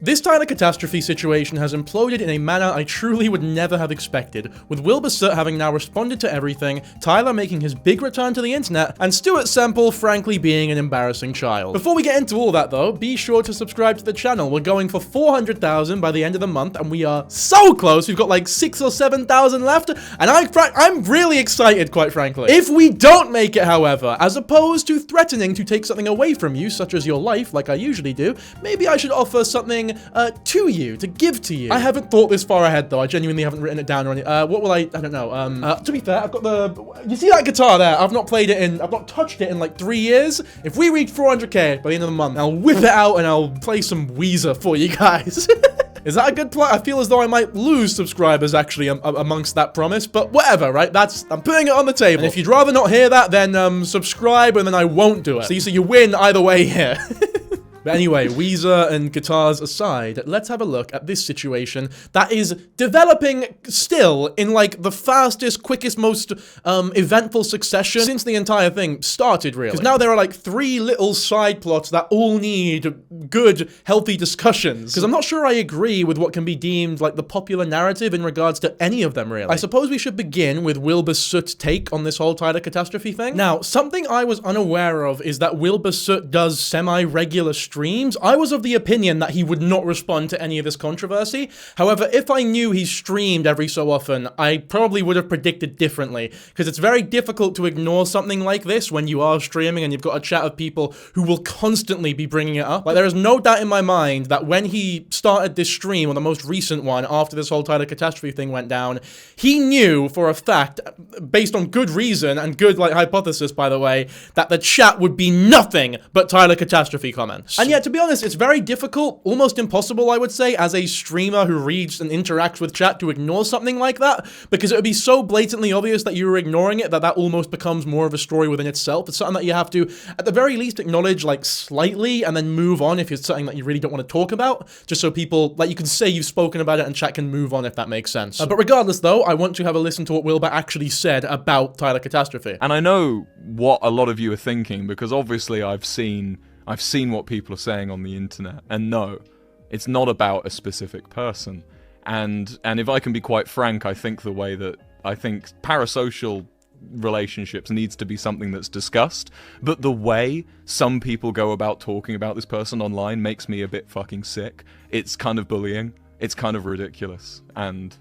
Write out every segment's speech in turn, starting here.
This Tyler Catastrophe situation has imploded in a manner I truly would never have expected, with Wilbur Soot having now responded to everything, Tyler making his big return to the internet, and Stuart Semple frankly being an embarrassing child. Before we get into all that though, be sure to subscribe to the channel. We're going for 400,000 by the end of the month, and we are so close. We've got like 6,000 or 7,000 left, and I'm really excited, quite frankly. If we don't make it, however, as opposed to threatening to take something away from you, such as your life, like I usually do, maybe I should offer something to you, to give to you. I haven't thought this far ahead though. I genuinely haven't written it down or anything. What will I don't know. To be fair, I've got you see that guitar there? I've not touched it in like 3 years. If we reach 400k by the end of the month, I'll whip it out and I'll play some Weezer for you guys. Is that a good plan? I feel as though I might lose subscribers actually amongst that promise, but whatever, right? I'm putting it on the table. And if you'd rather not hear that, then subscribe and then I won't do it. So you win either way here. But anyway, Weezer and guitars aside, let's have a look at this situation that is developing still in like the fastest, quickest, most eventful succession since the entire thing started, really. Because now there are like 3 little side plots that all need good, healthy discussions. Because I'm not sure I agree with what can be deemed like the popular narrative in regards to any of them, really. I suppose we should begin with Wilbur Soot's take on this whole Tyler Catastrophe thing. Now, something I was unaware of is that Wilbur Soot does semi-regular streams. I was of the opinion that he would not respond to any of this controversy. However, if I knew he streamed every so often, I probably would have predicted differently, because it's very difficult to ignore something like this when you are streaming and you've got a chat of people who will constantly be bringing it up. Like, there is no doubt in my mind that when he started this stream, or the most recent one, after this whole Tyler Catastrophe thing went down, he knew for a fact, based on good reason and good, like, hypothesis, by the way, that the chat would be nothing but Tyler Catastrophe comments. And yet, to be honest, it's very difficult, almost impossible, I would say, as a streamer who reads and interacts with chat to ignore something like that, because it would be so blatantly obvious that you were ignoring it that almost becomes more of a story within itself. It's something that you have to, at the very least, acknowledge, like, slightly, and then move on if it's something that you really don't want to talk about, just so people, like, you can say you've spoken about it and chat can move on, if that makes sense. But regardless, though, I want to have a listen to what Wilbur actually said about Tyler Catastrophe. And I know what a lot of you are thinking, because obviously I've seen what people are saying on the internet, and no, it's not about a specific person. And if I can be quite frank, I think parasocial relationships needs to be something that's discussed, but the way some people go about talking about this person online makes me a bit fucking sick. It's kind of bullying. It's kind of ridiculous, and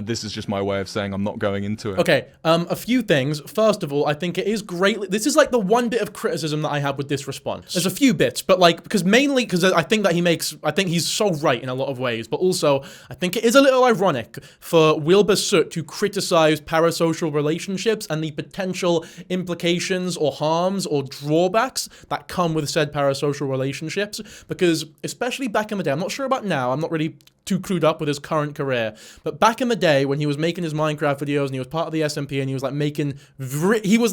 this is just my way of saying I'm not going into it. Okay, a few things. First of all, I think it is great. This is like the one bit of criticism that I have with this response. There's a few bits, but like, because I think that I think he's so right in a lot of ways, but also I think it is a little ironic for Wilbur Soot to criticize parasocial relationships and the potential implications or harms or drawbacks that come with said parasocial relationships, because especially back in the day, I'm not sure about now, I'm not really too clued up with his current career, but back in the day when he was making his Minecraft videos and he was part of the SMP and he was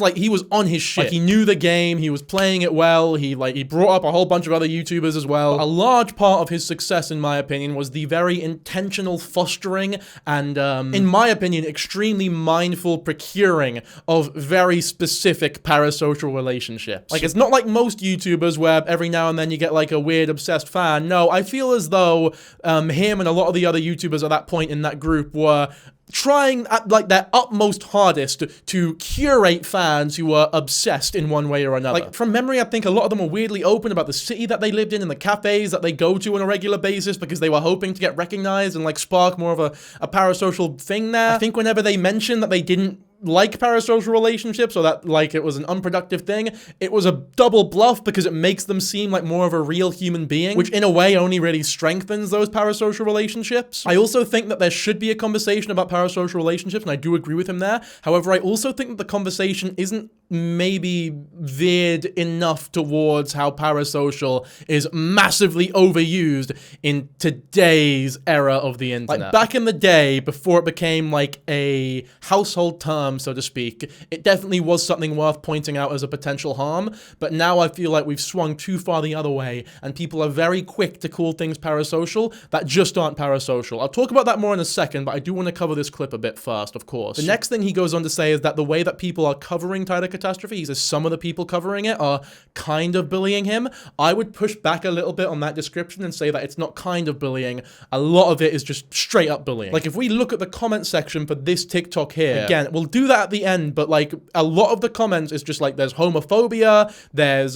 like he was on his shit. Like, he knew the game, he was playing it well, he brought up a whole bunch of other YouTubers as well. A large part of his success, in my opinion, was the very intentional fostering and, in my opinion, extremely mindful procuring of very specific parasocial relationships. Like, it's not like most YouTubers where every now and then you get like a weird obsessed fan. No, I feel as though him and a lot of the other YouTubers at that point in that group were trying at like their utmost hardest to curate fans who were obsessed in one way or another. Like, from memory, I think a lot of them were weirdly open about the city that they lived in and the cafes that they go to on a regular basis because they were hoping to get recognized and like spark more of a parasocial thing there. I think whenever they mentioned that they didn't like parasocial relationships, or that like it was an unproductive thing, it was a double bluff because it makes them seem like more of a real human being, which in a way only really strengthens those parasocial relationships. I also think that there should be a conversation about parasocial relationships, and I do agree with him there. However, I also think that the conversation isn't maybe veered enough towards how parasocial is massively overused in today's era of the internet. Like, back in the day, before it became like a household term, so to speak, it definitely was something worth pointing out as a potential harm, but now I feel like we've swung too far the other way, and people are very quick to call things parasocial that just aren't parasocial. I'll talk about that more in a second, but I do want to cover this clip a bit first, of course. The next thing he goes on to say is that the way that people are covering Tyler Catastrophe, he says some of the people covering it are kind of bullying him. I would push back a little bit on that description and say that it's not kind of bullying. A lot of it is just straight up bullying. Like, if we look at the comment section for this TikTok here, again, we'll do that at the end, but like, a lot of the comments is just like, there's homophobia, there's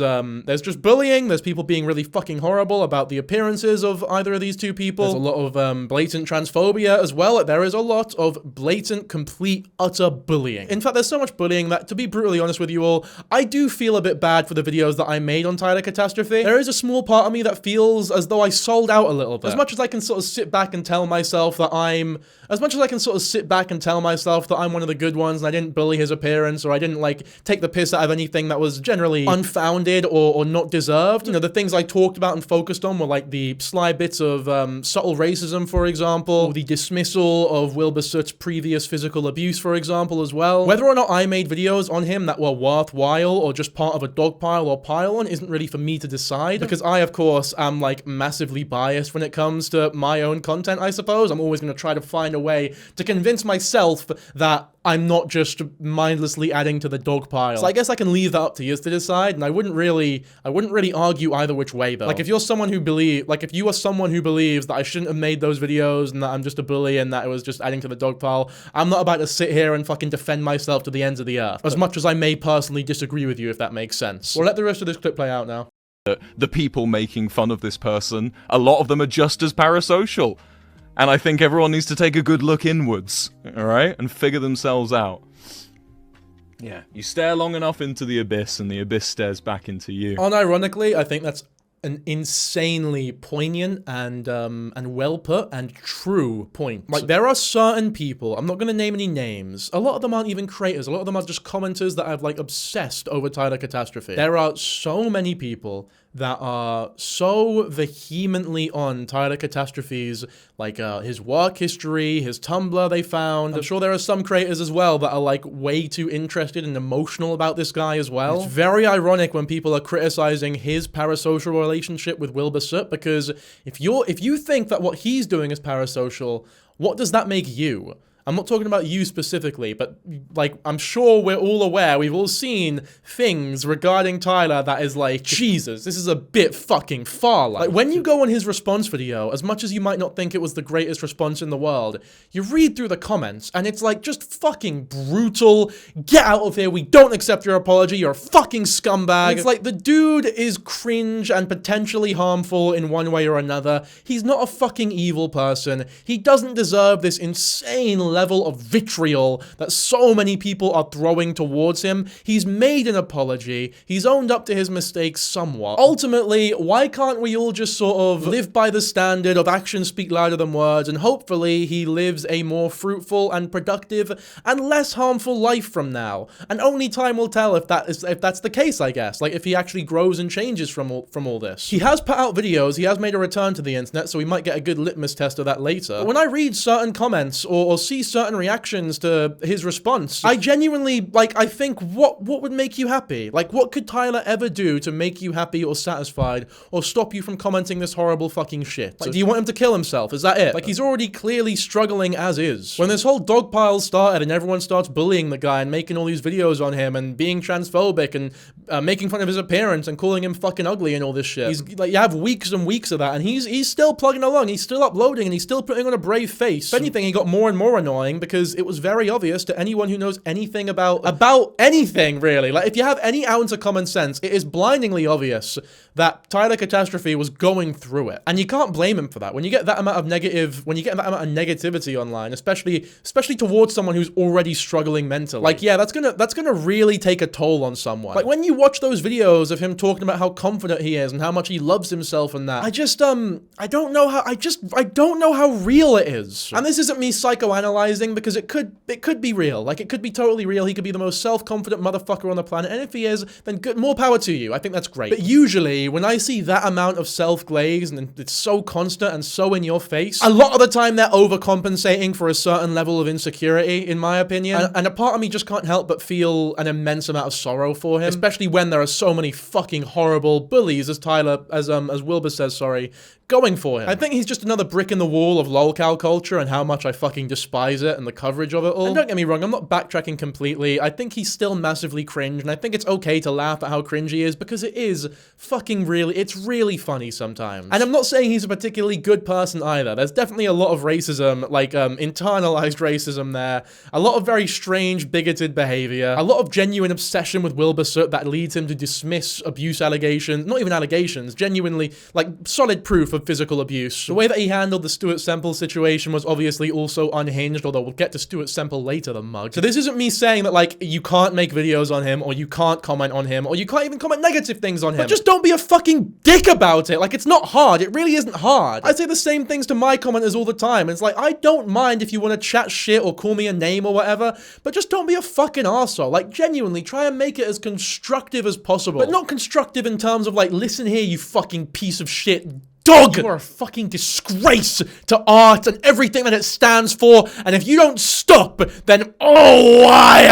just bullying, there's people being really fucking horrible about the appearances of either of these two people. There's a lot of blatant transphobia as well. There is a lot of blatant, complete, utter bullying. In fact, there's so much bullying that, to be brutally honest with you all, I do feel a bit bad for the videos that I made on Tyler Catastrophe. There is a small part of me that feels as though I sold out a little bit. As much as I can sort of sit back and tell myself that I'm one of the good ones and I didn't bully his appearance, or I didn't like take the piss out of anything that was generally unfounded or not deserved. You know, the things I talked about and focused on were like the sly bits of subtle racism, for example, the dismissal of Wilbur Soot's previous physical abuse, for example, as well. Whether or not I made videos on him that were worthwhile or just part of a dog pile or pile-on isn't really for me to decide, because I, of course, am like massively biased when it comes to my own content, I suppose. I'm always going to try to find a way to convince myself that I'm not just mindlessly adding to the dog pile. So I guess I can leave that up to you to decide, and I wouldn't really argue either which way, though. Like, if you're someone who if you are someone who believes that I shouldn't have made those videos and that I'm just a bully and that it was just adding to the dog pile, I'm not about to sit here and fucking defend myself to the ends of the earth, as much as I may personally disagree with you, if that makes sense. We'll let the rest of this clip play out now. The people making fun of this person, a lot of them are just as parasocial. And I think everyone needs to take a good look inwards, alright? And figure themselves out. Yeah, you stare long enough into the abyss and the abyss stares back into you. Unironically, I think that's an insanely poignant and well put and true point. Like, there are certain people, I'm not going to name any names, a lot of them aren't even creators, a lot of them are just commenters that have like obsessed over Tyler Catastrophe. There are so many people that are so vehemently on Tyler Catastrophe's, like, his work history, his Tumblr they found. I'm sure there are some creators as well that are, like, way too interested and emotional about this guy as well. It's very ironic when people are criticizing his parasocial relationship with Wilbur Soot, because if you think that what he's doing is parasocial, what does that make you? I'm not talking about you specifically, but, like, I'm sure we're all aware, we've all seen things regarding Tyler that is like, Jesus, this is a bit fucking far. Like, when you go on his response video, as much as you might not think it was the greatest response in the world, you read through the comments, and it's like, just fucking brutal, get out of here, we don't accept your apology, you're a fucking scumbag. And it's like, the dude is cringe and potentially harmful in one way or another. He's not a fucking evil person. He doesn't deserve this insane level of vitriol that so many people are throwing towards him. He's made an apology. He's owned up to his mistakes somewhat. Ultimately, why can't we all just sort of live by the standard of actions speak louder than words, and hopefully he lives a more fruitful and productive and less harmful life from now? And only time will tell if that's the case, I guess. Like, if he actually grows and changes from all this. He has put out videos, he has made a return to the internet, so we might get a good litmus test of that later. But when I read certain comments or see certain reactions to his response, I genuinely, like, I think, what would make you happy? Like, what could Tyler ever do to make you happy or satisfied or stop you from commenting this horrible fucking shit? Like, do you want him to kill himself? Is that it? Like, he's already clearly struggling as is. When this whole dog pile started and everyone starts bullying the guy and making all these videos on him and being transphobic and making fun of his appearance and calling him fucking ugly and all this shit, he's like, you have weeks and weeks of that, and he's still plugging along, he's still uploading, and he's still putting on a brave face. If anything, he got more and more annoying because it was very obvious to anyone who knows anything about anything, really. Like, if you have any ounce of common sense, it is blindingly obvious that Tyler Catastrophe was going through it. And you can't blame him for that. When you get that amount of negativity online, especially towards someone who's already struggling mentally, like, yeah, that's gonna really take a toll on someone. Like, when you watch those videos of him talking about how confident he is and how much he loves himself and that, I don't know how real it is. And this isn't me psychoanalyzing, because it could be real. Like, it could be totally real. He could be the most self-confident motherfucker on the planet, and if he is, then good, more power to you. I think that's great. But usually, when I see that amount of self-glaze and it's so constant and so in your face, a lot of the time they're overcompensating for a certain level of insecurity, in my opinion. And a part of me just can't help but feel an immense amount of sorrow for him, especially especially when there are so many fucking horrible bullies, as Wilbur says, sorry, going for him. I think he's just another brick in the wall of lolcow culture and how much I fucking despise it and the coverage of it all. And don't get me wrong, I'm not backtracking completely. I think he's still massively cringe, and I think it's okay to laugh at how cringe he is, because it is fucking it's really funny sometimes. And I'm not saying he's a particularly good person either. There's definitely a lot of racism, like internalized racism there, a lot of very strange, bigoted behavior, a lot of genuine obsession with Wilbur Soot that leads him to dismiss abuse allegations, not even allegations, genuinely, like, solid proof of physical abuse. The way that he handled the Stuart Semple situation was obviously also unhinged, although we'll get to Stuart Semple later, the mug. So this isn't me saying that, like, you can't make videos on him, or you can't comment on him, or you can't even comment negative things on him. But just don't be a fucking dick about it. Like, it's not hard. It really isn't hard. I say the same things to my commenters all the time. It's like, I don't mind if you want to chat shit or call me a name or whatever, but just don't be a fucking arsehole. Like, genuinely, try and make it as constructive as possible. But not constructive in terms of, like, listen here, you fucking piece of shit dog! You are a fucking disgrace to art and everything that it stands for, and if you don't stop, then I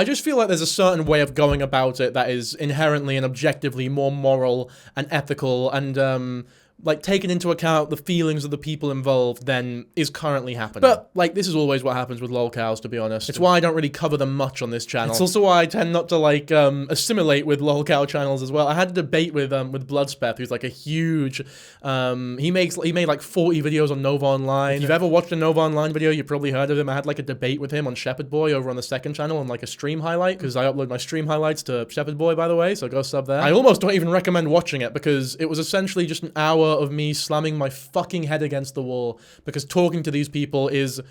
just feel like there's a certain way of going about it that is inherently and objectively more moral and ethical and, like, taking into account the feelings of the people involved than is currently happening. But, like, this is always what happens with lolcows, to be honest. It's why I don't really cover them much on this channel. It's also why I tend not to, like, assimilate with lolcow channels as well. I had a debate with Bloodspeth, who's, like, a huge, he made, like, 40 videos on Nova Online. If you've ever watched a Nova Online video, you probably heard of him. I had, like, a debate with him on Shepherd Boy over on the second channel on, like, a stream highlight, because I upload my stream highlights to Shepherd Boy, by the way, so go sub there. I almost don't even recommend watching it, because it was essentially just an hour of me slamming my fucking head against the wall, because talking to these people is,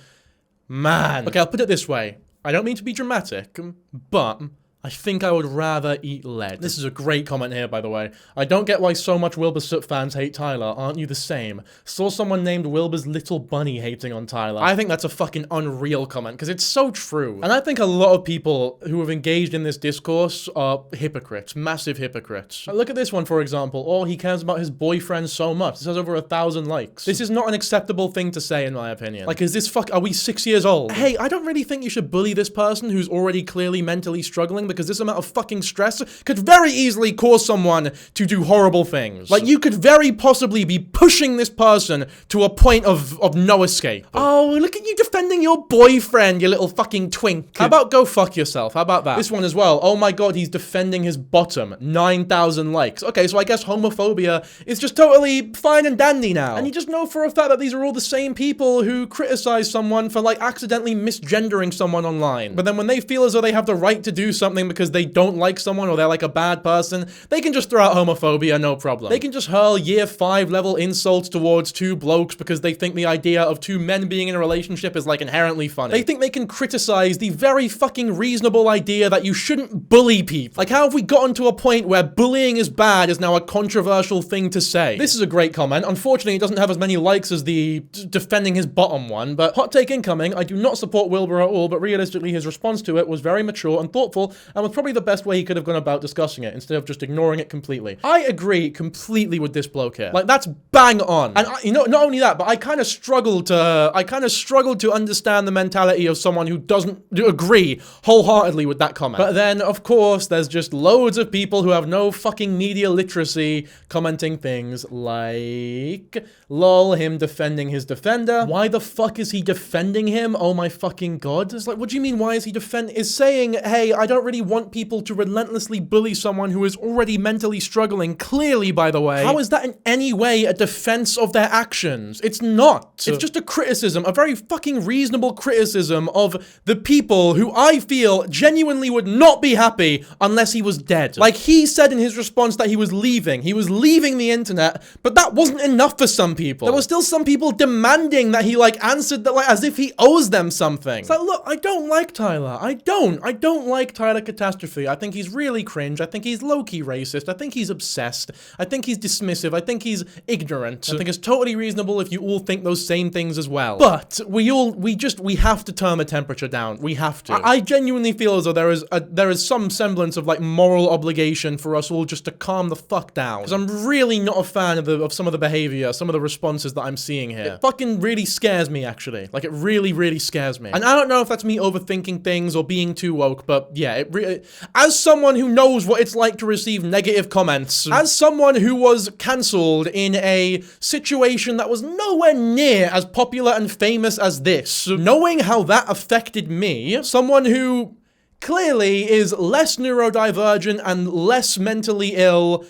man. Okay, I'll put it this way. I don't mean to be dramatic, but I think I would rather eat lead. This is a great comment here, by the way. I don't get why so much Wilbur Soot fans hate Tyler. Aren't you the same? Saw someone named Wilbur's little bunny hating on Tyler. I think that's a fucking unreal comment, because it's so true. And I think a lot of people who have engaged in this discourse are hypocrites, massive hypocrites. Look at this one, for example. Oh, he cares about his boyfriend so much. This has over 1,000 likes. This is not an acceptable thing to say, in my opinion. Like, is this are we 6 years old? Hey, I don't really think you should bully this person who's already clearly mentally struggling, because this amount of fucking stress could very easily cause someone to do horrible things. Like, you could very possibly be pushing this person to a point of no escape. Oh, look at you defending your boyfriend, you little fucking twink. How about go fuck yourself? How about that? This one as well. Oh my god, he's defending his bottom. 9,000 likes. Okay, so I guess homophobia is just totally fine and dandy now. And you just know for a fact that these are all the same people who criticize someone for, like, accidentally misgendering someone online. But then when they feel as though they have the right to do something because they don't like someone or they're like a bad person, they can just throw out homophobia, no problem. They can just hurl year 5 level insults towards 2 blokes because they think the idea of 2 men being in a relationship is, like, inherently funny. They think they can criticize the very fucking reasonable idea that you shouldn't bully people. Like, how have we gotten to a point where bullying is bad is now a controversial thing to say? This is a great comment. Unfortunately, it doesn't have as many likes as the defending his bottom one, but hot take incoming. I do not support Wilbur at all, but realistically, his response to it was very mature and thoughtful, and was probably the best way he could have gone about discussing it, instead of just ignoring it completely. I agree completely with this bloke here. Like, that's bang on. And you know, not only that, but I kind of struggled to understand the mentality of someone who doesn't agree wholeheartedly with that comment. But then, of course, there's just loads of people who have no fucking media literacy commenting things like, lol, him defending his defender. Why the fuck is he defending him? Oh my fucking god. It's like, what do you mean, why is he is saying, hey, I don't really want people to relentlessly bully someone who is already mentally struggling, clearly, by the way. How is that in any way a defense of their actions? It's not. It's just a criticism, a very fucking reasonable criticism of the people who I feel genuinely would not be happy unless he was dead. Like, he said in his response that he was leaving. He was leaving the internet, but that wasn't enough for some people. There were still some people demanding that he, like, answered that, like, as if he owes them something. It's like, look, I don't like Tyler. I don't like Tyler Catastrophe. I think he's really cringe. I think he's low-key racist. I think he's obsessed. I think he's dismissive. I think he's ignorant. I think it's totally reasonable if you all think those same things as well. But we have to turn the temperature down. We have to. I genuinely feel as though there is some semblance of, like, moral obligation for us all just to calm the fuck down. Because I'm really not a fan of some of the behavior, some of the responses that I'm seeing here. It fucking really scares me, actually. Like, it really, really scares me. And I don't know if that's me overthinking things or being too woke, but yeah, it as someone who knows what it's like to receive negative comments, as someone who was cancelled in a situation that was nowhere near as popular and famous as this, knowing how that affected me, someone who clearly is less neurodivergent and less mentally ill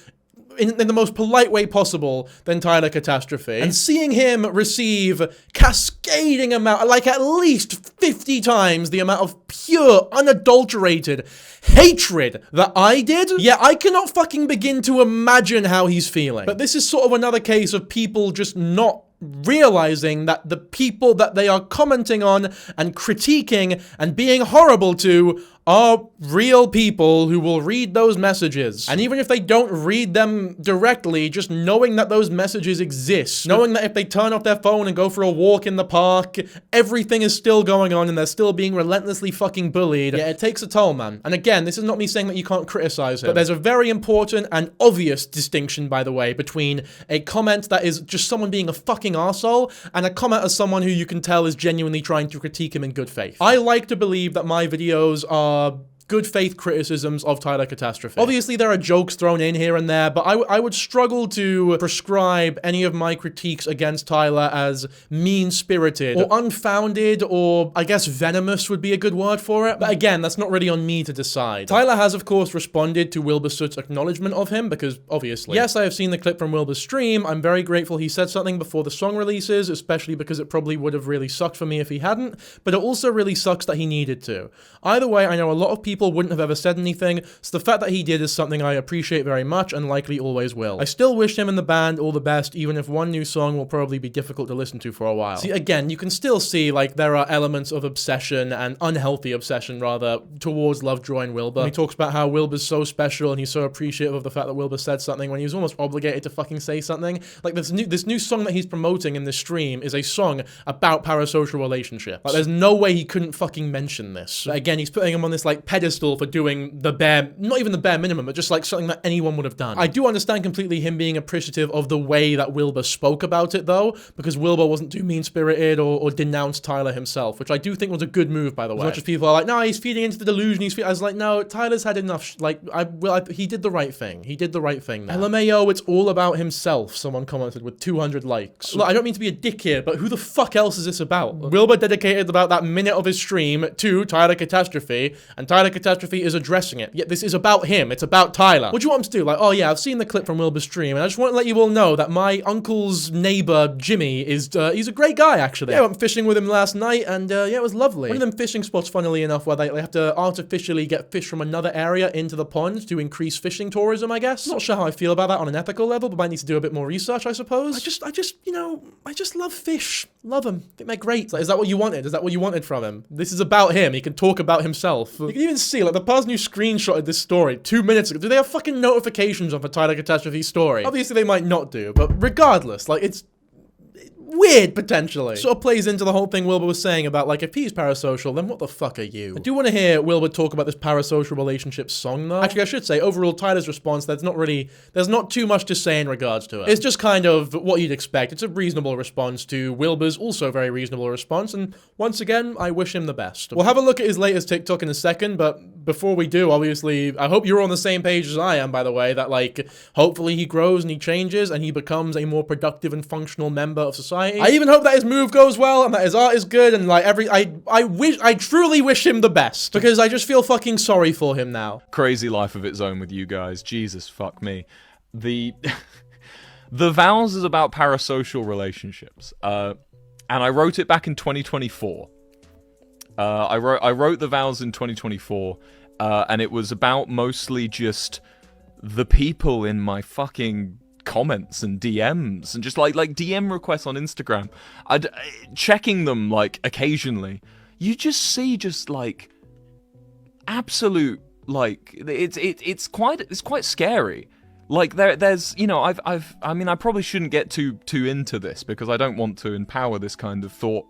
in the most polite way possible than Tyler Catastrophe, and seeing him receive cascading amount, like at least 50 times the amount of pure, unadulterated hatred that I did, yeah, I cannot fucking begin to imagine how he's feeling. But this is sort of another case of people just not realizing that the people that they are commenting on and critiquing and being horrible to are real people who will read those messages. And even if they don't read them directly, just knowing that those messages exist, knowing that if they turn off their phone and go for a walk in the park, everything is still going on and they're still being relentlessly fucking bullied, yeah, it takes a toll, man. And again, this is not me saying that you can't criticize him, but there's a very important and obvious distinction, by the way, between a comment that is just someone being a fucking arsehole and a comment as someone who you can tell is genuinely trying to critique him in good faith. I like to believe that my videos are good faith criticisms of Tyler Catastrophe. Obviously, there are jokes thrown in here and there, but I would struggle to prescribe any of my critiques against Tyler as mean-spirited or unfounded, or I guess venomous would be a good word for it. But again, that's not really on me to decide. Tyler has, of course, responded to Wilbur Soot's acknowledgement of him, because obviously, yes, I have seen the clip from Wilbur's stream. I'm very grateful he said something before the song releases, especially because it probably would have really sucked for me if he hadn't, but it also really sucks that he needed to. Either way, I know a lot of people wouldn't have ever said anything, so the fact that he did is something I appreciate very much and likely always will. I still wish him and the band all the best, even if one new song will probably be difficult to listen to for a while. See, again, you can still see, like, there are elements of obsession, and unhealthy obsession, rather, towards Lovejoy and Wilbur. He talks about how Wilbur's so special and he's so appreciative of the fact that Wilbur said something when he was almost obligated to fucking say something. Like, this new song that he's promoting in this stream is a song about parasocial relationships. Like, there's no way he couldn't fucking mention this. But again, he's putting him on this, like, pedestal for doing the bare, not even the bare minimum, but just like something that anyone would have done. I do understand completely him being appreciative of the way that Wilbur spoke about it, though, because Wilbur wasn't too mean-spirited or denounced Tyler himself, which I do think was a good move, by the way. As much as people are like, no, he's feeding into the delusion, I was like, no, Tyler's had enough, he did the right thing. He did the right thing now. LMAO, it's all about himself, someone commented with 200 likes. Look, I don't mean to be a dick here, but who the fuck else is this about? Wilbur dedicated about that minute of his stream to Tyler Catastrophe, and Tyler Catastrophe is addressing it. Yet this is about him. It's about Tyler. What do you want him to do? Like, oh yeah, I've seen the clip from Wilbur's stream, and I just want to let you all know that my uncle's neighbor, Jimmy, is, he's a great guy, actually. Yeah, I went fishing with him last night, and yeah, it was lovely. One of them fishing spots, funnily enough, where they have to artificially get fish from another area into the pond to increase fishing tourism, I guess. Not sure how I feel about that on an ethical level, but might need to do a bit more research, I suppose. I just, you know, I just love fish. Love them. I think they're great. Like, is that what you wanted? Is that what you wanted from him? This is about him. He can talk about himself. You can even see, like, the person who screenshotted this story 2 minutes ago, do they have fucking notifications on for Tyler Catastrophe's story? Obviously they might not do, but regardless, like, it's weird, potentially. Sort of plays into the whole thing Wilbur was saying about, like, if he's parasocial, then what the fuck are you? I do want to hear Wilbur talk about this parasocial relationship song, though. Actually, I should say, overall, Tyler's response, there's not too much to say in regards to it. It's just kind of what you'd expect. It's a reasonable response to Wilbur's also very reasonable response, and once again, I wish him the best. We'll have a look at his latest TikTok in a second, but before we do, obviously, I hope you're on the same page as I am, by the way, that, like, hopefully he grows and he changes and he becomes a more productive and functional member of society. I even hope that his move goes well and that his art is good, and like I truly wish him the best, because I just feel fucking sorry for him now. Crazy life of its own with you guys. Jesus fuck me. The Vows is about parasocial relationships. And I wrote it back in 2024. I wrote The Vows in 2024, and it was about mostly just the people in my fucking comments and DMs and just like DM requests on Instagram. Checking them like occasionally. You just see just like absolute like it's quite scary. Like there's you know I mean I probably shouldn't get too into this because I don't want to empower this kind of thought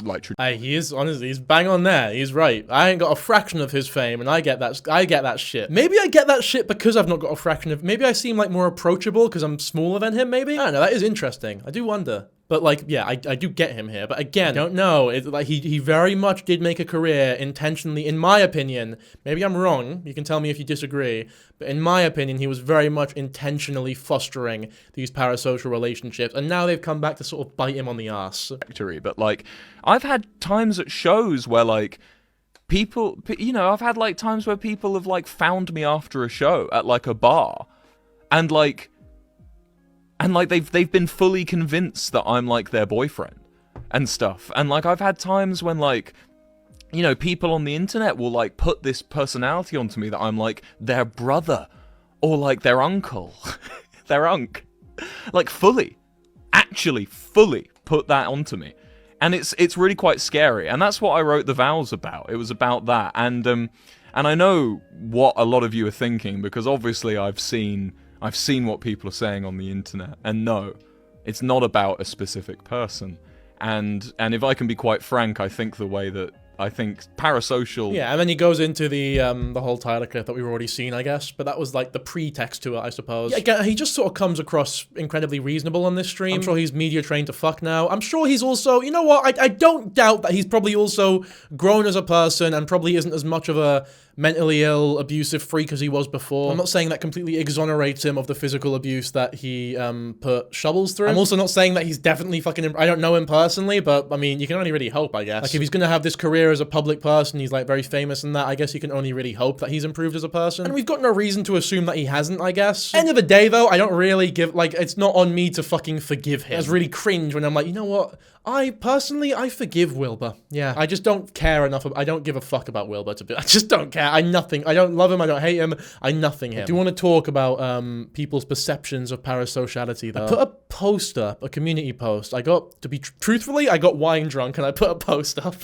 He is, honestly, he's bang on there. He's right. I ain't got a fraction of his fame, and I get that shit. Maybe I get that shit because I've not got a fraction of, maybe I seem like more approachable because I'm smaller than him, maybe? I don't know, that is interesting. I do wonder. But, like, yeah, I do get him here. But again, I don't know. Like, he very much did make a career intentionally, in my opinion. Maybe I'm wrong. You can tell me if you disagree. But in my opinion, he was very much intentionally fostering these parasocial relationships. And now they've come back to sort of bite him on the ass. But, like, I've had times at shows where, like, people, you know, I've had, like, times where people have, like, found me after a show at, like, a bar. And, like, they've been fully convinced that I'm, like, their boyfriend and stuff. And, like, I've had times when, like, you know, people on the internet will, like, put this personality onto me that I'm, like, their brother or, like, their uncle. Their unk. Like, actually fully put that onto me. And it's really quite scary. And that's what I wrote the vows about. It was about that. And I know what a lot of you are thinking, because obviously I've seen what people are saying on the internet, and no, it's not about a specific person. And if I can be quite frank, I think the way that I think parasocial... Yeah, and then he goes into the whole Tyler clip that we've already seen, I guess, but that was like the pretext to it, I suppose. Yeah, again, he just sort of comes across incredibly reasonable on this stream. I'm sure he's media trained to fuck now. I'm sure he's also, you know what, I don't doubt that he's probably also grown as a person and probably isn't as much of a mentally ill, abusive freak as he was before. I'm not saying that completely exonerates him of the physical abuse that he put Shovels through. I'm also not saying that he's definitely fucking... I don't know him personally, but I mean, you can only really hope, I guess. Like, if he's gonna have this career as a public person, he's like very famous and that, I guess you can only really hope that he's improved as a person. And we've got no reason to assume that he hasn't, I guess. End of the day though, I don't really give, like, it's not on me to fucking forgive him. It's really cringe when I'm like, you know what? I forgive Wilbur. Yeah, I just don't care enough. I don't give a fuck about Wilbur I just don't care. I don't love him. I don't hate him. I nothing him. I do want to talk about people's perceptions of parasociality though. I put a post up, a community post. I got, to be truthfully, I got wine drunk and I put a post up.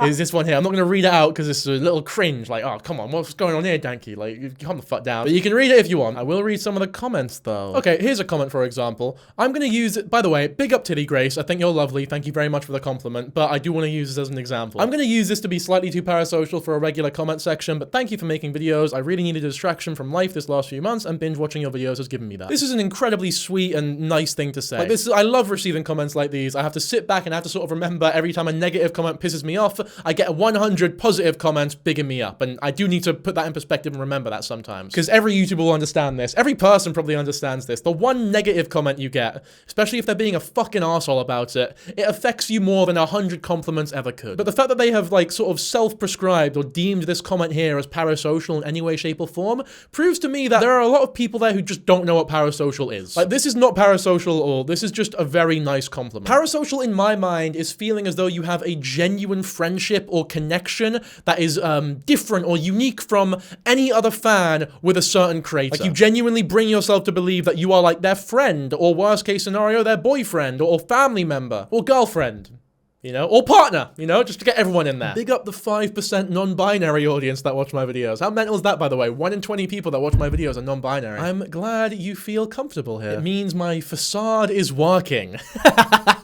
Is this one here? I'm not going to read it out because it's a little cringe. Like, oh, come on, what's going on here, Danky? Like, calm the fuck down. But you can read it if you want. I will read some of the comments though. Okay, here's a comment, for example. I'm going to use it, by the way, big up Titty Grace. I think you're lovely. Thank you very much for the compliment, but I do want to use this as an example. I'm going to use this to be slightly too parasocial for a regular comment section, but thank you for making videos. I really needed a distraction from life this last few months, and binge watching your videos has given me that. This is an incredibly sweet and nice thing to say. Like, I love receiving comments like these. I have to sit back and I have to sort of remember every time a negative comment pisses me off, I get 100 positive comments bigging me up, and I do need to put that in perspective and remember that sometimes. Because every YouTuber will understand this. Every person probably understands this. The one negative comment you get, especially if they're being a fucking arsehole about it, it affects you more than 100 compliments ever could. But the fact that they have, like, sort of self-prescribed or deemed this comment here as parasocial in any way, shape, or form proves to me that there are a lot of people there who just don't know what parasocial is. Like, this is not parasocial at all. This is just a very nice compliment. Parasocial, in my mind, is feeling as though you have a genuine friendship or connection that is different or unique from any other fan with a certain creator. Like, you genuinely bring yourself to believe that you are, like, their friend, or worst case scenario, their boyfriend, or family member, or girlfriend. You know, or partner, you know, just to get everyone in there. Big up the 5% non-binary audience that watch my videos. How mental is that, by the way? 1 in 20 people that watch my videos are non-binary. I'm glad you feel comfortable here. It means my facade is working.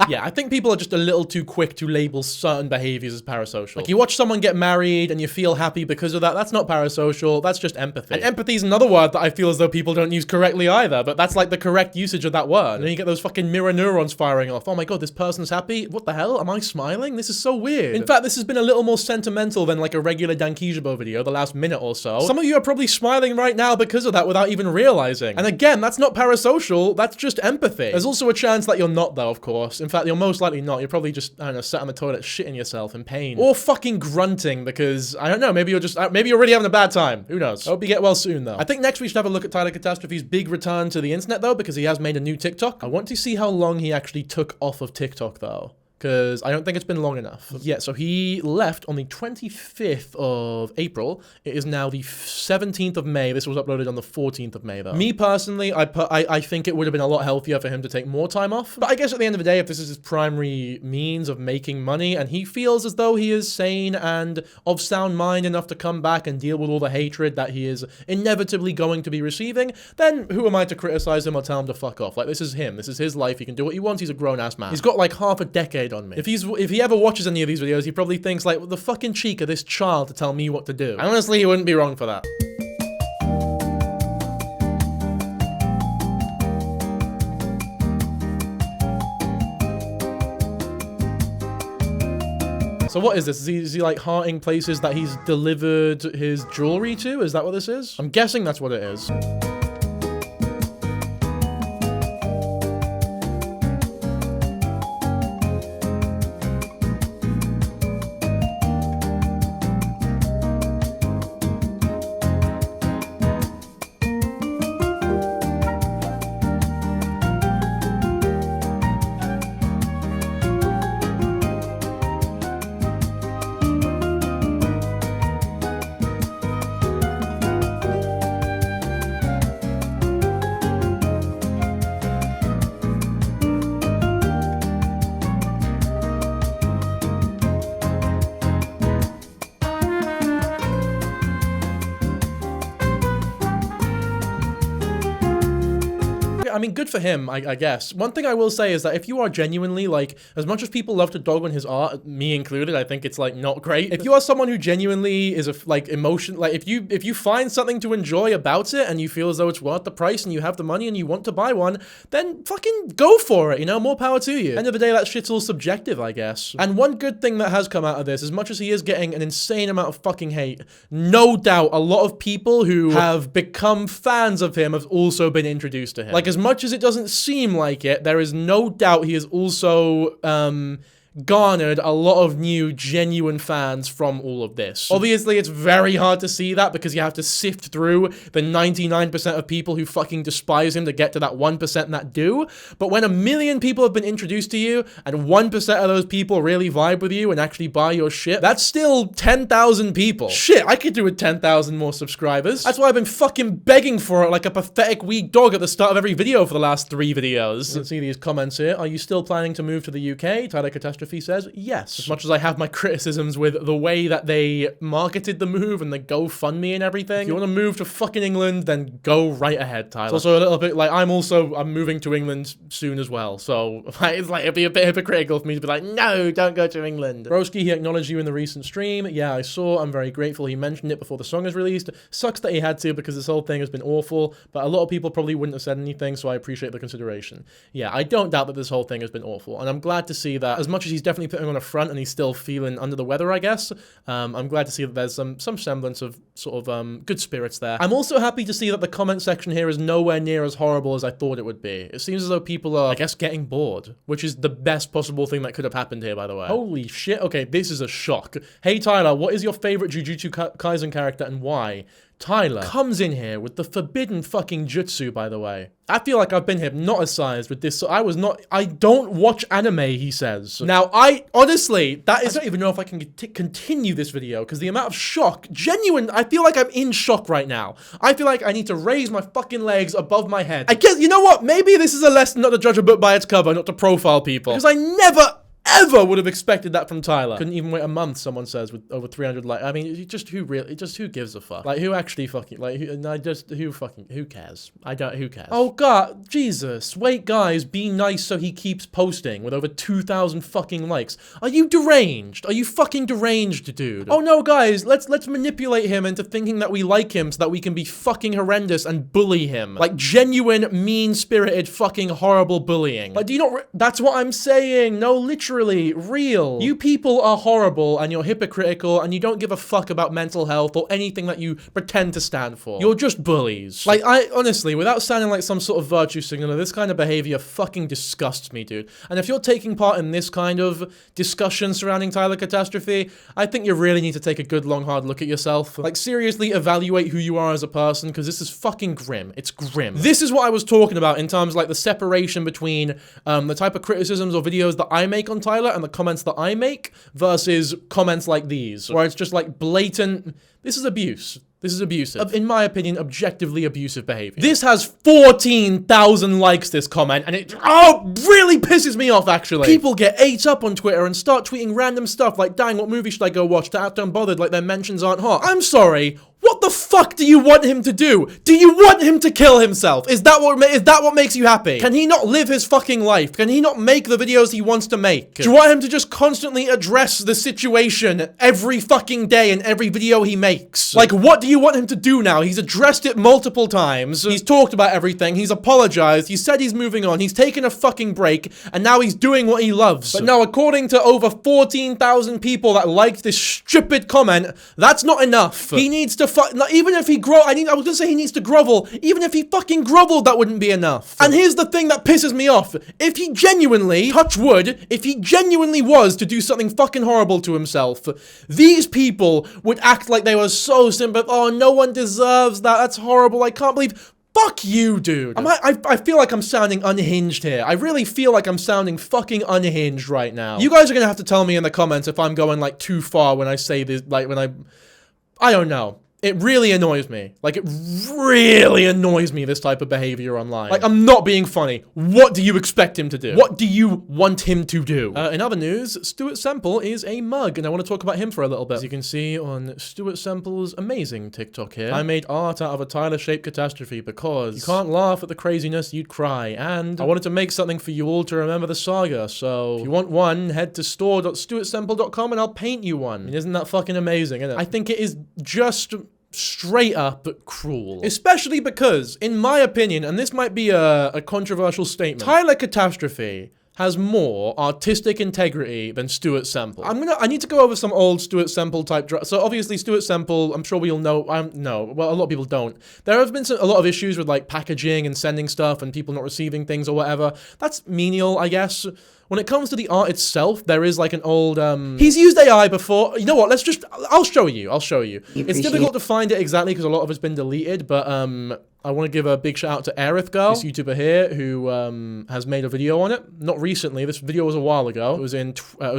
Yeah, I think people are just a little too quick to label certain behaviors as parasocial. Like, you watch someone get married and you feel happy because of that, that's not parasocial, that's just empathy. And empathy is another word that I feel as though people don't use correctly either, but that's like the correct usage of that word. And then you get those fucking mirror neurons firing off. Oh my god, this person's happy? What the hell? Am I smiling? This is so weird. In fact, this has been a little more sentimental than like a regular Dankyjabo video the last minute or so. Some of you are probably smiling right now because of that without even realizing. And again, that's not parasocial, that's just empathy. There's also a chance that you're not though, of course. In fact, you're most likely not. You're probably just, I don't know, sat on the toilet shitting yourself in pain. Or fucking grunting because, I don't know, maybe you're already having a bad time. Who knows? I hope you get well soon though. I think next we should have a look at Tyler Catastrophe's big return to the internet though, because he has made a new TikTok. I want to see how long he actually took off of TikTok though, because I don't think it's been long enough. Yeah, so he left on the 25th of April. It is now the 17th of May. This was uploaded on the 14th of May, though. Me, personally, I think it would have been a lot healthier for him to take more time off. But I guess at the end of the day, if this is his primary means of making money, and he feels as though he is sane and of sound mind enough to come back and deal with all the hatred that he is inevitably going to be receiving, then who am I to criticize him or tell him to fuck off? Like, this is him. This is his life. He can do what he wants. He's a grown-ass man. He's got, like, half a decade hate on me. If he ever watches any of these videos, he probably thinks like, what the fucking cheek of this child to tell me what to do. And honestly, he wouldn't be wrong for that. So what is this? Is he like hearting places that he's delivered his jewelry to? Is that what this is? I'm guessing that's what it is. I mean, good for him, I guess. One thing I will say is that if you are genuinely, like, as much as people love to dog on his art, me included, I think it's, like, not great. If you are someone who genuinely is, if you find something to enjoy about it and you feel as though it's worth the price and you have the money and you want to buy one, then fucking go for it, you know? More power to you. End of the day, that shit's all subjective, I guess. And one good thing that has come out of this, as much as he is getting an insane amount of fucking hate, no doubt a lot of people who have become fans of him have also been introduced to him. Like, as much as it doesn't seem like it, there is no doubt he is also, garnered a lot of new genuine fans from all of this. Obviously, it's very hard to see that because you have to sift through the 99% of people who fucking despise him to get to that 1% that do. But when 1 million people have been introduced to you and 1% of those people really vibe with you and actually buy your shit, that's still 10,000 people. Shit, I could do with 10,000 more subscribers. That's why I've been fucking begging for it like a pathetic weak dog at the start of every video for the last 3 videos. Let's see these comments here. Are you still planning to move to the UK? Tyler Catastrophe says yes. As much as I have my criticisms with the way that they marketed the move and the GoFundMe and everything, if you want to move to fucking England, then go right ahead, Tyler. It's also a little bit like, I'm moving to England soon as well, so it's like, it'd be a bit hypocritical for me to be like, no, don't go to England. Broski, he acknowledged you in the recent stream. Yeah, I saw. I'm very grateful he mentioned it before the song is released. Sucks that he had to because this whole thing has been awful, but a lot of people probably wouldn't have said anything, so I appreciate the consideration. Yeah, I don't doubt that this whole thing has been awful, and I'm glad to see that as much as he's definitely putting on a front and he's still feeling under the weather, I guess. I'm glad to see that there's some semblance of sort of good spirits there. I'm also happy to see that the comment section here is nowhere near as horrible as I thought it would be. It seems as though people are, I guess, getting bored, which is the best possible thing that could have happened here, by the way. Holy shit. Okay, this is a shock. Hey, Tyler, what is your favorite Jujutsu Kaisen character and why? Tyler comes in here with the forbidden fucking jutsu, by the way. I feel like I've been hypnotized with this. I don't watch anime, he says. Now, honestly, I don't even know if I can continue this video because the amount of shock, I feel like I'm in shock right now. I feel like I need to raise my fucking legs above my head. I guess, you know what? Maybe this is a lesson not to judge a book by its cover, not to profile people. Because I never ever would have expected that from Tyler. Couldn't even wait a month, someone says, with over 300 likes. I mean, who gives a fuck? Like, who actually fucking, like, who cares? Who cares? Oh, God, Jesus. Wait, guys, be nice so he keeps posting with over 2,000 fucking likes. Are you deranged? Are you fucking deranged, dude? Oh, no, guys, let's manipulate him into thinking that we like him so that we can be fucking horrendous and bully him. Like, genuine, mean-spirited, fucking horrible bullying. Like, do you not, that's what I'm saying. No, literally. Real. You people are horrible and you're hypocritical and you don't give a fuck about mental health or anything that you pretend to stand for. You're just bullies. Like, honestly, without sounding like some sort of virtue signaler, this kind of behavior fucking disgusts me, dude. And if you're taking part in this kind of discussion surrounding Tyler Catastrophe, I think you really need to take a good long hard look at yourself. Like, seriously evaluate who you are as a person, because this is fucking grim. It's grim. This is what I was talking about in terms of like the separation between the type of criticisms or videos that I make on Tyler and the comments that I make versus comments like these, where it's just like blatant, this is abuse. This is abusive. In my opinion, objectively abusive behavior. This has 14,000 likes, this comment, and it really pisses me off, actually. People get ate up on Twitter and start tweeting random stuff like, dang, what movie should I go watch? To act unbothered like their mentions aren't hot. I'm sorry, What the fuck do you want him to do? Do you want him to kill himself? Is that what makes you happy? Can he not live his fucking life? Can he not make the videos he wants to make? Do you want him to just constantly address the situation every fucking day in every video he makes? Like, what do you want him to do now? He's addressed it multiple times. He's talked about everything. He's apologized. He said he's moving on. He's taken a fucking break, and now he's doing what he loves. But no, according to over 14,000 people that liked this stupid comment, that's not enough. He needs to even if he I was gonna say he needs to grovel. Even if he fucking groveled, that wouldn't be enough. And here's the thing that pisses me off. If he genuinely, touch wood, if he genuinely was to do something fucking horrible to himself, these people would act like they were so simple. Oh, no one deserves that. That's horrible. I can't believe. Fuck you, dude. I feel like I'm sounding unhinged here. I really feel like I'm sounding fucking unhinged right now. You guys are gonna have to tell me in the comments if I'm going, like, too far when I say this, like, when I don't know. It really annoys me. Like, it really annoys me, this type of behavior online. Like, I'm not being funny. What do you expect him to do? What do you want him to do? In other news, Stuart Semple is a mug, and I want to talk about him for a little bit. As you can see on Stuart Semple's amazing TikTok here, I made art out of a Tyler-shaped catastrophe because you can't laugh at the craziness, you'd cry, and I wanted to make something for you all to remember the saga, so if you want one, head to store.stuartsemple.com and I'll paint you one. I mean, isn't that fucking amazing, isn't it? I think it is just straight up cruel. Especially because, in my opinion, and this might be a controversial statement, Tyler Catastrophe has more artistic integrity than Stuart Semple. I need to go over some old Stuart Semple type so obviously Stuart Semple, I'm sure we all know, well, a lot of people don't. There have been a lot of issues with, like, packaging and sending stuff and people not receiving things or whatever. That's menial, I guess. When it comes to the art itself, there is, like, an old, he's used AI before. You know what, I'll show you. It's difficult to find it exactly because a lot of it's been deleted, but, I want to give a big shout out to Aerith Girl, this YouTuber here who has made a video on it. Not recently, this video was a while ago. It was a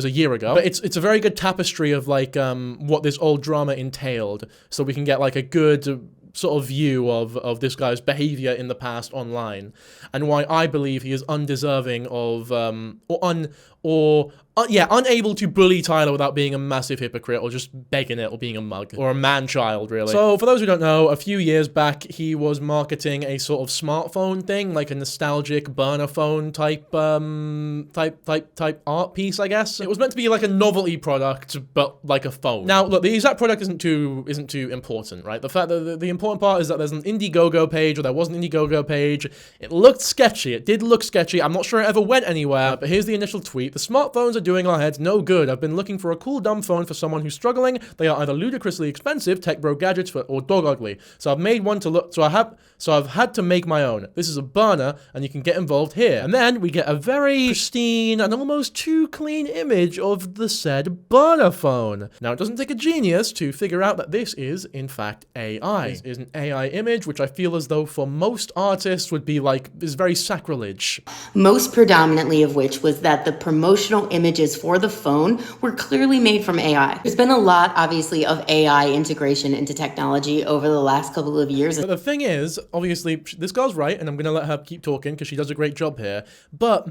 year ago. But it's a very good tapestry of, like, what this old drama entailed, so we can get, like, a good sort of view of this guy's behavior in the past online, and why I believe he is undeserving of unable to bully Tyler without being a massive hypocrite or just begging it or being a mug or a man-child, really. So for those who don't know, a few years back he was marketing a sort of smartphone thing, like a nostalgic burner phone type art piece, I guess. It was meant to be like a novelty product, but like a phone. Now, look, the exact product isn't too important, right? The fact that the important part is that there's an Indiegogo page, or there was an Indiegogo page. It looked sketchy. It did look sketchy. I'm not sure it ever went anywhere, but here's the initial tweet. The smartphones are doing our heads no good. I've been looking for a cool dumb phone for someone who's struggling. They are either ludicrously expensive, tech bro gadgets, or dog ugly. So I've made one to look. So I've had to make my own. This is a burner, and you can get involved here. And then we get a very pristine and almost too clean image of the said burner phone. Now, it doesn't take a genius to figure out that this is, in fact, AI. This is an AI image, which I feel as though for most artists would be like, is very sacrilege. Most predominantly of which was that the promotional images for the phone were clearly made from AI. There's been a lot, obviously, of AI integration into technology over the last couple of years. But the thing is, obviously, this girl's right, and I'm gonna let her keep talking because she does a great job here, but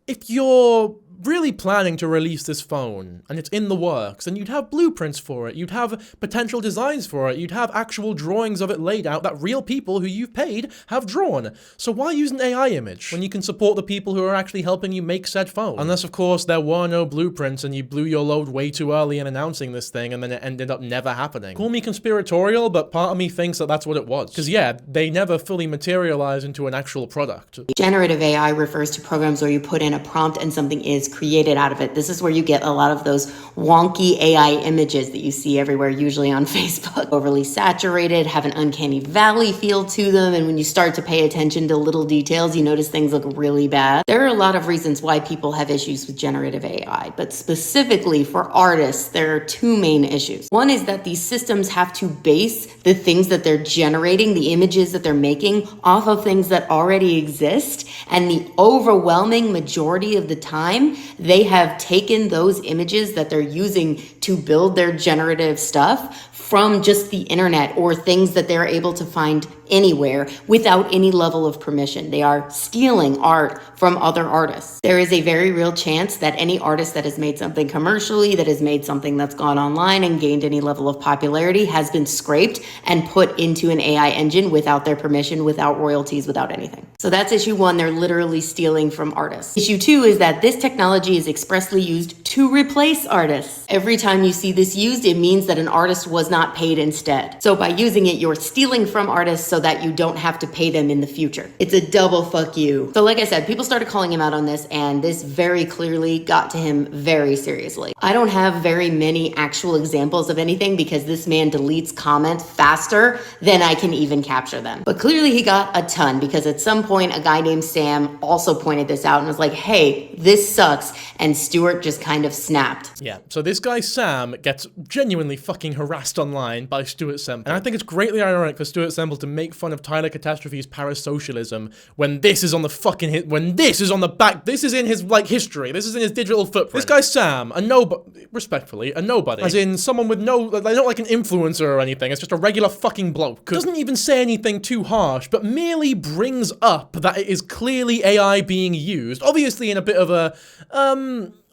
if you're really planning to release this phone and it's in the works, and you'd have blueprints for it, you'd have potential designs for it, you'd have actual drawings of it laid out that real people who you've paid have drawn. So why use an AI image when you can support the people who are actually helping you make said phone? Unless, of course, there were no blueprints and you blew your load way too early in announcing this thing and then it ended up never happening. Call me conspiratorial, but part of me thinks that that's what it was. Because yeah, they never fully materialized into an actual product. Generative AI refers to programs where you put in a prompt and something is created out of it. This is where you get a lot of those wonky AI images that you see everywhere, usually on Facebook. Overly saturated, have an uncanny valley feel to them, and when you start to pay attention to little details, you notice things look really bad. There are a lot of reasons why people have issues with generative AI, but specifically for artists, there are two main issues. One is that these systems have to base the things that they're generating, the images that they're making, off of things that already exist, and the overwhelming majority of the time, they have taken those images that they're using to build their generative stuff from just the internet or things that they're able to find anywhere without any level of permission. They are stealing art from other artists. There is a very real chance that any artist that has made something commercially, that has made something that's gone online and gained any level of popularity, has been scraped and put into an AI engine without their permission, without royalties, without anything. So that's issue one. They're literally stealing from artists. Issue two is that this technology is expressly used to replace artists. Every time you see this used, it means that an artist was not paid instead. So by using it, you're stealing from artists so that you don't have to pay them in the future. It's a double fuck you. So like I said, people started calling him out on this, and this very clearly got to him very seriously. I don't have very many actual examples of anything because this man deletes comments faster than I can even capture them. But clearly he got a ton, because at some point a guy named Sam also pointed this out and was like, hey, this sucks. And Stuart just kind of snapped. Yeah, so this guy Sam gets genuinely fucking harassed online by Stuart Semple. And I think it's greatly ironic for Stuart Semple to make fun of Tyler Catastrophe's parasocialism when this is on the fucking when this is on the back, this is in his, like, history, this is in his digital footprint. This guy Sam, a nobody, respectfully, a nobody, as in someone with no, like, not like an influencer or anything, it's just a regular fucking bloke. Doesn't even say anything too harsh, but merely brings up that it is clearly AI being used, obviously in a bit of a,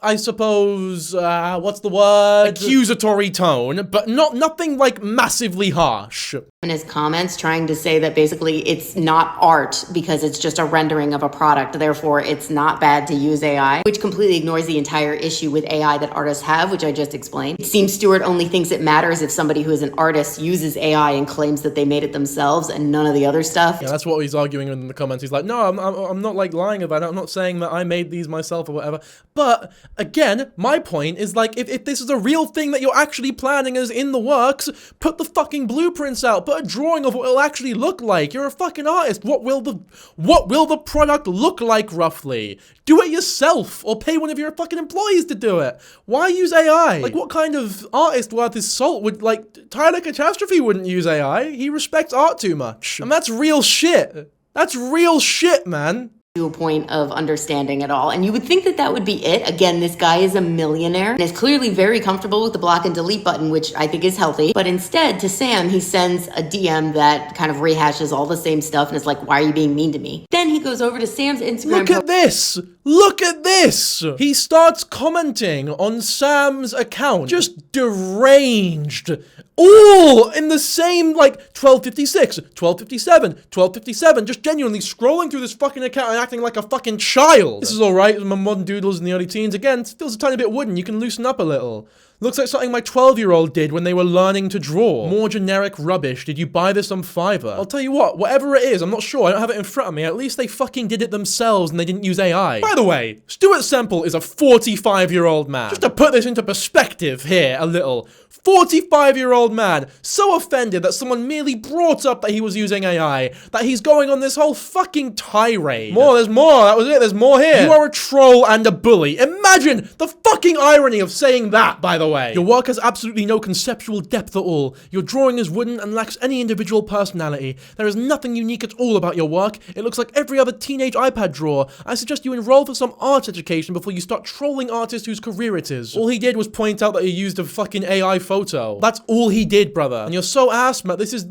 I suppose, what's the word? Accusatory tone, but nothing like massively harsh. In his comments, trying to say that basically it's not art because it's just a rendering of a product, therefore it's not bad to use AI, which completely ignores the entire issue with AI that artists have, which I just explained. It seems Stuart only thinks it matters if somebody who is an artist uses AI and claims that they made it themselves and none of the other stuff. Yeah, that's what he's arguing in the comments. He's like, no, I'm not like lying about it. I'm not saying that I made these myself or whatever. But again, my point is, like, if this is a real thing that you're actually planning as in the works, put the fucking blueprints out. Put a drawing of what it'll actually look like. You're a fucking artist. What will the product look like roughly? Do it yourself or pay one of your fucking employees to do it. Why use AI? Like, what kind of artist worth his salt would, like, Tyler Catastrophe wouldn't use AI. He respects art too much. And that's real shit. That's real shit, man. To a point of understanding it all. And you would think that that would be it. Again, this guy is a millionaire and is clearly very comfortable with the block and delete button, which I think is healthy. But instead, to Sam, he sends a DM that kind of rehashes all the same stuff and is like, why are you being mean to me? Then he goes over to Sam's Instagram. Look at this! Look at this! He starts commenting on Sam's account. Just deranged. All in the same, like, 1256, 1257, 1257, just genuinely scrolling through this fucking account and acting like a fucking child. This is alright, my modern doodles in the early teens. Again, feels a tiny bit wooden, you can loosen up a little. Looks like something my 12-year-old did when they were learning to draw. More generic rubbish. Did you buy this on Fiverr? I'll tell you what, whatever it is, I'm not sure, I don't have it in front of me, at least they fucking did it themselves and they didn't use AI. By the way, Stuart Semple is a 45-year-old man. Just to put this into perspective here a little. 45-year-old man, so offended that someone merely brought up that he was using AI, that he's going on this whole fucking tirade. There's more, that was it, there's more here. You are a troll and a bully. Imagine the fucking irony of saying that, by the way. Your work has absolutely no conceptual depth at all. Your drawing is wooden and lacks any individual personality. There is nothing unique at all about your work. It looks like every other teenage iPad drawer. I suggest you enroll for some art education before you start trolling artists whose career it is. All he did was point out that he used a fucking AI photo. That's all he did, brother. And you're so ass, man. This is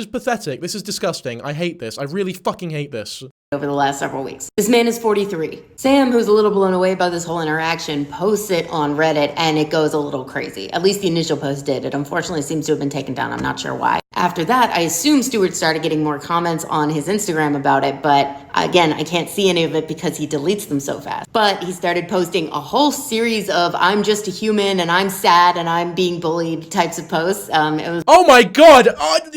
pathetic. This is disgusting. I hate this. I really fucking hate this. Over the last several weeks. This man is 43. Sam, who's a little blown away by this whole interaction, posts it on Reddit and it goes a little crazy. At least the initial post did. It unfortunately seems to have been taken down. I'm not sure why. After that, I assume Stuart started getting more comments on his Instagram about it, but again, I can't see any of it because he deletes them so fast. But he started posting a whole series of I'm just a human and I'm sad and I'm being bullied types of posts. It was oh my god!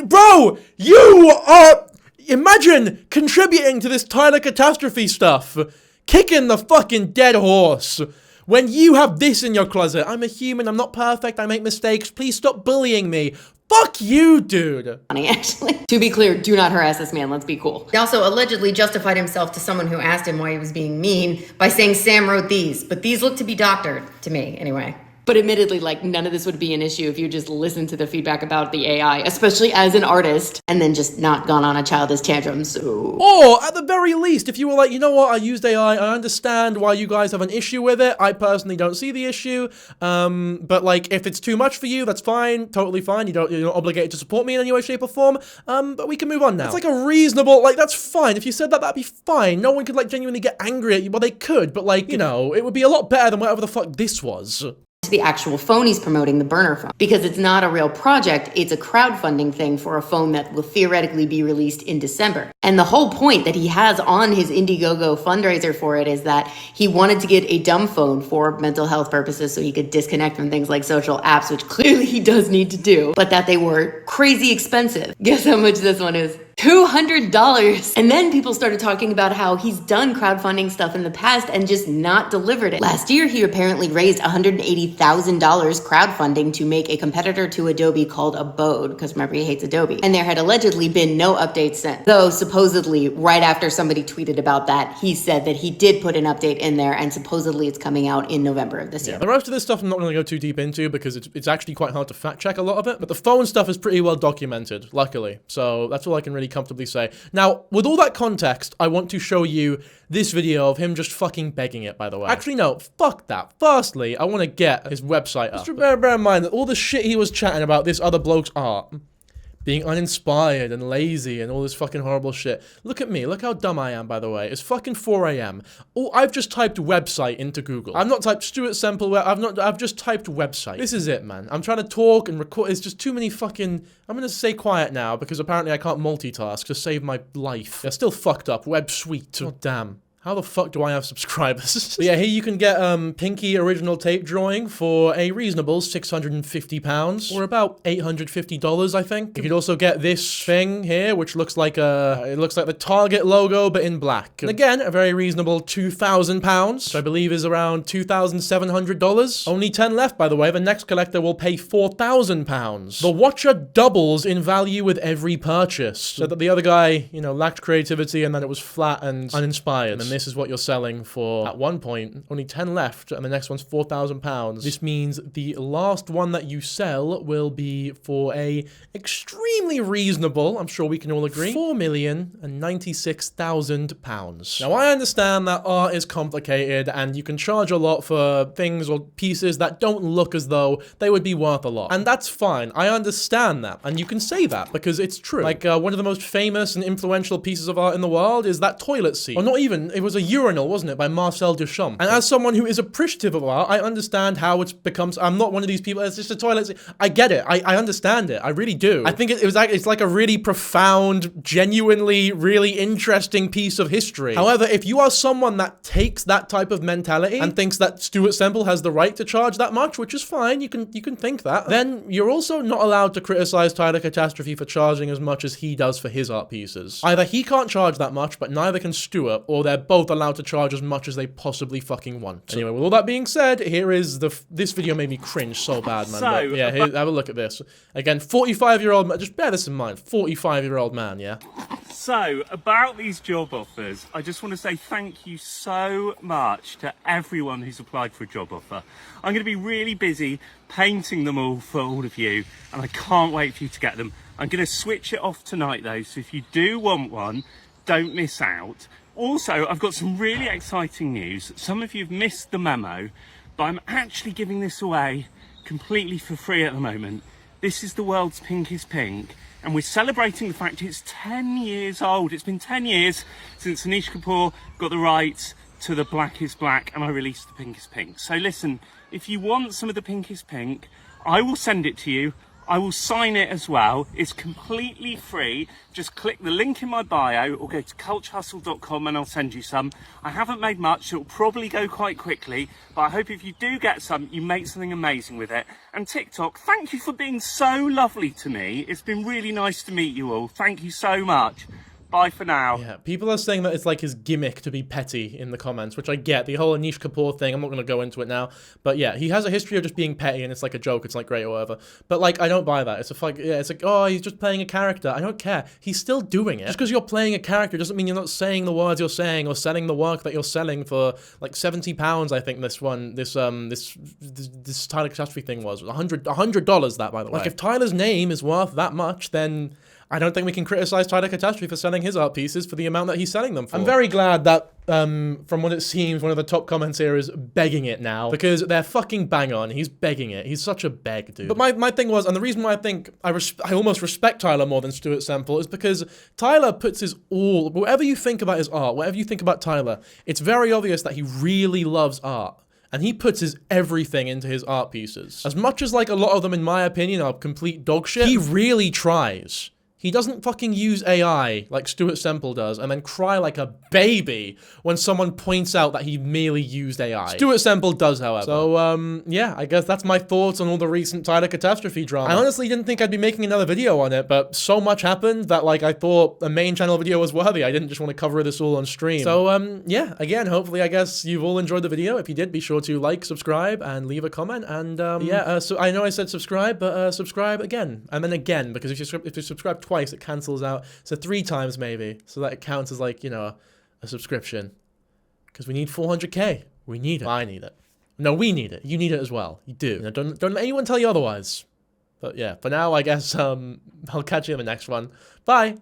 Bro! You are... Imagine contributing to this Tyler Catastrophe stuff. Kicking the fucking dead horse. When you have this in your closet. I'm a human, I'm not perfect, I make mistakes, please stop bullying me. Fuck you, dude. Funny, actually. To be clear, do not harass this man, let's be cool. He also allegedly justified himself to someone who asked him why he was being mean by saying Sam wrote these, but these look to be doctored, to me, anyway. But admittedly, like, none of this would be an issue if you just listened to the feedback about the AI, especially as an artist, and then just not gone on a childish tantrum, so... Or, at the very least, if you were like, you know what, I used AI, I understand why you guys have an issue with it, I personally don't see the issue, but, like, if it's too much for you, that's fine, totally fine, you're not obligated to support me in any way, shape, or form, but we can move on now. It's like a reasonable, like, that's fine, if you said that, that'd be fine, no one could, like, genuinely get angry at you, well, they could, but, like, you know, it would be a lot better than whatever the fuck this was. To the actual phone he's promoting, the burner phone, because it's not a real project, it's a crowdfunding thing for a phone that will theoretically be released in December. And the whole point that he has on his Indiegogo fundraiser for it is that he wanted to get a dumb phone for mental health purposes so he could disconnect from things like social apps, which clearly he does need to do, but that they were crazy expensive. Guess how much this one is? $200. And then people started talking about how he's done crowdfunding stuff in the past and just not delivered it. Last year, he apparently raised $180,000 crowdfunding to make a competitor to Adobe called Abode, because remember, he hates Adobe. And there had allegedly been no updates since. Though supposedly, right after somebody tweeted about that, he said that he did put an update in there, and supposedly it's coming out in November of this year. The rest of this stuff I'm not going to go too deep into because it's actually quite hard to fact check a lot of it, but the phone stuff is pretty well documented, luckily. So that's all I can really comfortably say. Now, with all that context, I want to show you this video of him just fucking begging it, by the way. Actually, no, fuck that. Firstly, I want to get his website up. Just bear in mind that all the shit he was chatting about this other bloke's art, being uninspired and lazy and all this fucking horrible shit. Look at me. Look how dumb I am, by the way. It's fucking 4 a.m. Oh, I've just typed website into Google. I've not typed Stuart Semple. I've just typed website. This is it, man. I'm trying to talk and record. It's just too many fucking... I'm gonna stay quiet now because apparently I can't multitask to save my life. They're still fucked up. Web suite. Oh, damn. How the fuck do I have subscribers? But yeah, here you can get Pinky original tape drawing for a reasonable £650, or about $850, I think. You could also get this thing here, which looks like it looks like the Target logo, but in black. And again, a very reasonable £2,000, which I believe is around $2,700. Only 10 left, by the way. The next collector will pay £4,000. The watcher doubles in value with every purchase. So that the other guy, you know, lacked creativity and then it was flat and uninspired. And this is what you're selling for, at one point, only 10 left, and the next one's £4,000. This means the last one that you sell will be for a extremely reasonable, I'm sure we can all agree, £4,096,000. Now, I understand that art is complicated, and you can charge a lot for things or pieces that don't look as though they would be worth a lot. And that's fine. I understand that. And you can say that, because it's true. Like, one of the most famous and influential pieces of art in the world is that toilet seat. Or not even, it was a urinal, wasn't it, by Marcel Duchamp. And as someone who is appreciative of art, I understand how it becomes, I'm not one of these people, it's just a toilet seat. I get it. I understand it. I really do. I think it's like a really profound, genuinely, really interesting piece of history. However, if you are someone that takes that type of mentality and thinks that Stuart Semple has the right to charge that much, which is fine, you can think that, then you're also not allowed to criticize Tyler Catastrophe for charging as much as he does for his art pieces. Either he can't charge that much, but neither can Stuart, or they're both allowed to charge as much as they possibly fucking want. Anyway, with all that being said, here is this video made me cringe so bad, man. So, but yeah, have a look at this. Again, 45-year-old man, just bear this in mind, 45-year-old man, yeah? So, about these job offers, I just want to say thank you so much to everyone who's applied for a job offer. I'm going to be really busy painting them all for all of you, and I can't wait for you to get them. I'm going to switch it off tonight though, so if you do want one, don't miss out. Also, I've got some really exciting news. Some of you have missed the memo, but I'm actually giving this away completely for free at the moment. This is the world's pinkest pink, and we're celebrating the fact it's 10 years old. It's been 10 years since Anish Kapoor got the rights to the blackest black, and I released the pinkest pink. So listen, if you want some of the pinkest pink, I will send it to you. I will sign it as well. It's completely free. Just click the link in my bio or go to culturehustle.com and I'll send you some. I haven't made much, so it'll probably go quite quickly, but I hope if you do get some, you make something amazing with it. And TikTok, thank you for being so lovely to me. It's been really nice to meet you all. Thank you so much. Bye for now. Yeah, people are saying that it's like his gimmick to be petty in the comments, which I get. The whole Anish Kapoor thing, I'm not going to go into it now. But yeah, he has a history of just being petty and it's like a joke, it's like great or whatever. But like, I don't buy that. It's it's like, oh, he's just playing a character. I don't care. He's still doing it. Just because you're playing a character doesn't mean you're not saying the words you're saying or selling the work that you're selling for like £70, I think this Tyler Catastrophe thing was. $100 that, by the way. Like, if Tyler's name is worth that much, then I don't think we can criticize Tyler Catastrophe for selling his art pieces for the amount that he's selling them for. I'm very glad that, from what it seems, one of the top comments here is begging it now, because they're fucking bang on. He's begging it. He's such a beg, dude. But my thing was, and the reason why I think I almost respect Tyler more than Stuart Semple is because Tyler puts his all, whatever you think about his art, whatever you think about Tyler, it's very obvious that he really loves art. And he puts his everything into his art pieces. As much as like a lot of them, in my opinion, are complete dog shit, he really tries. He doesn't fucking use AI like Stuart Semple does and then cry like a baby when someone points out that he merely used AI. Stuart Semple does, however. So, yeah, I guess that's my thoughts on all the recent Tyler Catastrophe drama. I honestly didn't think I'd be making another video on it, but so much happened that, like, I thought a main channel video was worthy. I didn't just want to cover this all on stream. So, yeah, again, hopefully, I guess you've all enjoyed the video. If you did, be sure to like, subscribe, and leave a comment. And, yeah, so I know I said subscribe, but subscribe again. And then again, because if you subscribe twice, it cancels out. So 3 times maybe, so that it counts as like, you know, a subscription. Because we need 400k. We need it. I need it. No, we need it. You need it as well. You do. You know, don't let anyone tell you otherwise. But yeah, for now, I guess I'll catch you in the next one. Bye.